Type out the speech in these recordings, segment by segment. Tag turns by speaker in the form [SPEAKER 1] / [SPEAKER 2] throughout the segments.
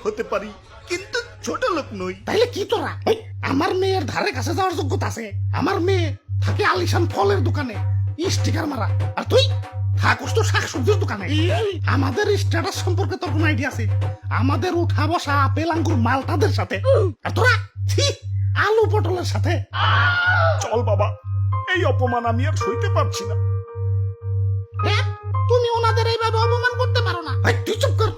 [SPEAKER 1] হতে পারি, কিন্তু ছোট লোক নই।
[SPEAKER 2] তাইলে কি তোরা আমার মেয়ের ধারে কাছে যাওয়ার যোগ্যতা আছে? আমার মেয়ে থাকে আলিশান ফলের দোকানে স্টিকার মারা, আর তুই থাকস তো শাকসবজির দোকানে। আমাদের স্ট্যাটাস সম্পর্কে তোর কোন আইডিয়া আছে? আমাদের উঠা বসা আপেল আঙ্গুর মালটাদের সাথে, আর তোরা ছি আলু পটলের সাথে।
[SPEAKER 1] চল বাবা, এই অপমান আমি আর সইতে পারছি না।
[SPEAKER 2] তুমি ওনাদের এইভাবে অপমান করতে পারো না। তুই চুপ কর।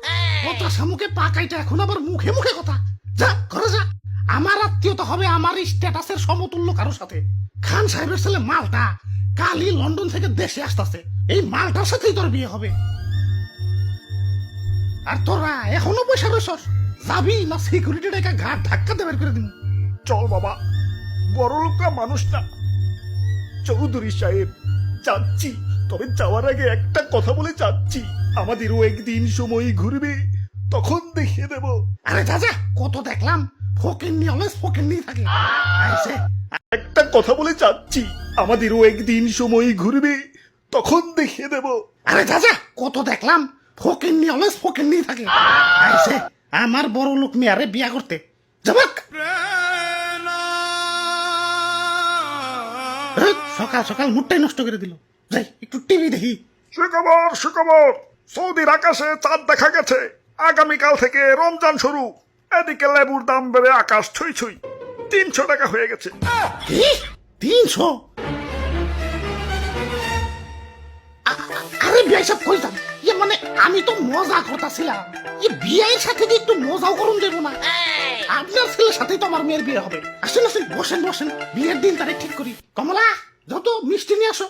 [SPEAKER 2] কথা সামুখে পা কাইটা এখন আবার মুখে মুখে কথা। যা ঘরে যা। আমার আত্মীয়তা হবে আমার স্ট্যাটাসের সমতুল্য কারোর সাথে। খান সাহেবের ছেলে মালটা কালই লন্ডন থেকে দেশে আসতেছে, এই মালটার সাথেই তোর বিয়ে হবে। আর তোরা এখনো পয়সা রয়েছস, যাবি না সিকিউরিটি ডেকে ঘাট ধাক্কা দিয়ে বের করে দিন?
[SPEAKER 1] চল বাবা, বড় লোকরা মানুষ না। চৌধুরী সাহেব, যাচ্ছি, তবে যাওয়ার আগে একটা কথা বলে যাচ্ছি, আমাদেরও একদিন সময় ঘুরবে, তখন দেখিয়ে দেব।
[SPEAKER 2] আরে যা যা, কত দেখলাম ফকিন্নি অলওয়েজ ফকিন্নি থাকে। আইছে
[SPEAKER 1] একটা কথা বলে যাচ্ছি, আমাদেরও একদিন সময় ঘুরবে, তখন দেখিয়ে দেব।
[SPEAKER 2] আরে যা যা, কত দেখলাম ফকিন্নি অলওয়েজ ফকিন্নি থাকে। আইছে আমার বড় লোক মেয়ারে বিয়া করতে যাবাক। সকাল সকাল মুডটাই নষ্ট করে দিল। যাই একটু টিভি দেখি।
[SPEAKER 1] সুখবর সুখবর, সৌদির আকাশে চাঁদ দেখা গেছে। আগামীকাল থেকে রমজান শুরু। এদিকে লেবুর দাম বেড়ে আকাশ ছুঁই ছুঁই, 300 টাকা হয়ে গেছে।
[SPEAKER 2] কি 300? আরে বিয়ে সব কইতাম, মানে আমি তো মজা করতেছিলাম। বিয়ের সাথে যে একটু মজাও করুন দেবো না? আপনার ছেলের সাথেই তো আমার মেয়ের বিয়ে হবে। আসেন আসেন, বসেন বসেন, বিয়ের দিন তারিখ ঠিক করি। কমলা, যত মিষ্টি নিয়ে আসো।